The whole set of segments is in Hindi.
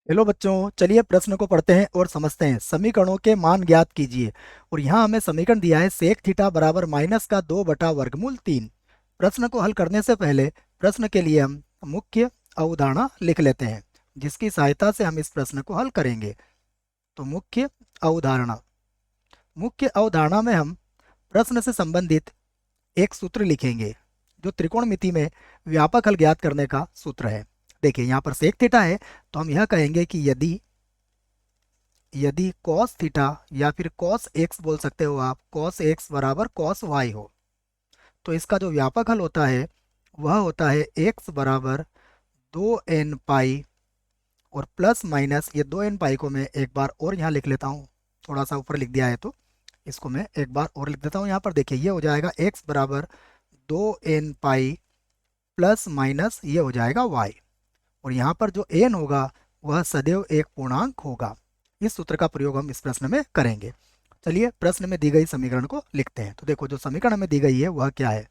हेलो बच्चों, चलिए प्रश्न को पढ़ते हैं और समझते हैं। समीकरणों के मान ज्ञात कीजिए। और यहाँ हमें समीकरण दिया है सेक थीटा बराबर माइनस का 2/वर्गमूल 3। प्रश्न को हल करने से पहले प्रश्न के लिए हम मुख्य अवधारणा लिख लेते हैं, जिसकी सहायता से हम इस प्रश्न को हल करेंगे। तो अवधारणा मुख्य अवधारणा में हम प्रश्न से संबंधित एक सूत्र लिखेंगे, जो त्रिकोणमिति में व्यापक हल ज्ञात करने का सूत्र है। देखिए यहाँ पर सेक थीटा है, तो हम यह कहेंगे कि यदि यदि कॉस थीटा या फिर कॉस एक्स बोल सकते हो आप, कॉस एक्स बराबर कॉस वाई हो, तो इसका जो व्यापक हल होता है वह होता है एक्स बराबर 2n पाई और प्लस माइनस ये 2n पाई को मैं एक बार और यहाँ लिख लेता हूँ। थोड़ा सा ऊपर लिख दिया है तो इसको मैं एक बार और लिख देता हूँ। यहाँ पर देखिए ये हो जाएगा एक्स बराबर 2n पाई प्लस माइनस ये हो जाएगा वाई। और यहाँ पर जो n होगा वह सदैव एक पूर्णांक होगा। इस सूत्र का प्रयोग हम इस प्रश्न में करेंगे। चलिए प्रश्न में दी गई समीकरण को लिखते हैं। तो देखो जो समीकरण हमें दी गई है वह क्या है।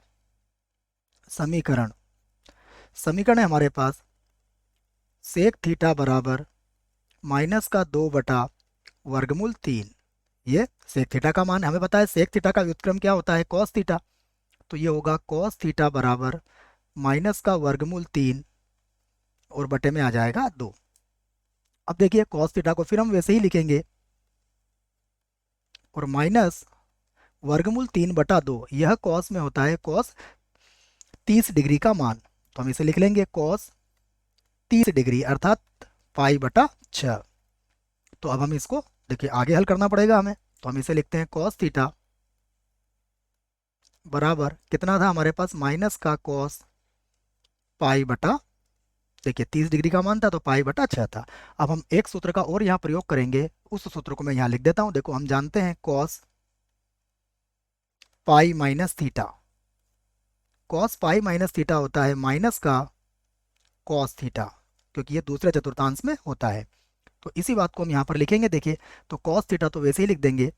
समीकरण समीकरण है हमारे पास सेक थीटा बराबर माइनस का 2/वर्गमूल 3। ये सेक थीटा का मान हमें पता है। सेक थीटा का व्युत्क्रम क्या होता है, कॉस थीटा। तो ये होगा कॉस थीटा बराबर माइनस का वर्गमूल 3 और बटे में आ जाएगा 2। अब देखिए कॉस थीटा को फिर हम वैसे ही लिखेंगे, और माइनस वर्गमूल 3/2 यह कॉस में होता है कॉस 30 डिग्री का मान। तो हम इसे लिख लेंगे कॉस 30 डिग्री अर्थात पाई/6। तो अब हम इसको देखिए आगे हल करना पड़ेगा हमें। तो हम इसे लिखते हैं कॉस थीटा बराबर कितना था हमारे पास, माइनस का कॉस पाई/, देखिए 30 डिग्री का मान था तो पाई/6 था। अब हम एक सूत्र का और यहाँ प्रयोग करेंगे, उस सूत्र को मैं यहाँ लिख देता हूँ। देखो हम जानते हैं cos pi minus theta, cos pi minus theta होता है माइनस का कॉस थीटा, क्योंकि ये दूसरे चतुर्थांश में होता है। तो इसी बात को हम यहाँ पर लिखेंगे। देखिए तो कॉस थीटा तो वैसे ही लिख देंगे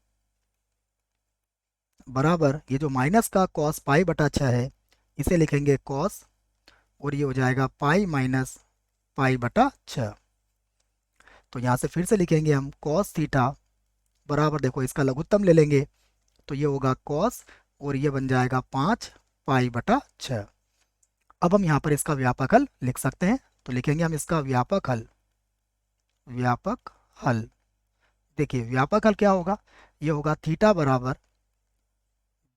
बराबर ये जो माइनस का कॉस पाई/6 है इसे लिखेंगे कॉस, और ये हो जाएगा पाई माइनस पाई/6। तो यहाँ से फिर से लिखेंगे हम कॉस थीटा बराबर, देखो इसका लघुत्तम ले लेंगे तो ये होगा कॉस, और ये बन जाएगा 5 पाई/6। अब हम यहाँ पर इसका व्यापक हल लिख सकते हैं। तो लिखेंगे हम इसका व्यापक हल। देखिए व्यापक हल क्या होगा, ये होगा थीटा बराबर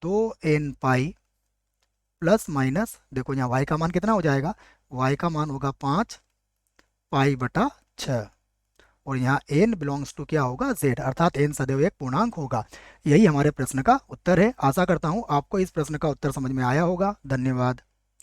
2n पाई प्लस माइनस, देखो यहाँ y का मान कितना हो जाएगा, y का मान होगा 5 पाई/6। और यहाँ n बिलोंग्स टू क्या होगा, z, अर्थात n सदैव एक पूर्णांक होगा। यही हमारे प्रश्न का उत्तर है। आशा करता हूँ आपको इस प्रश्न का उत्तर समझ में आया होगा। धन्यवाद।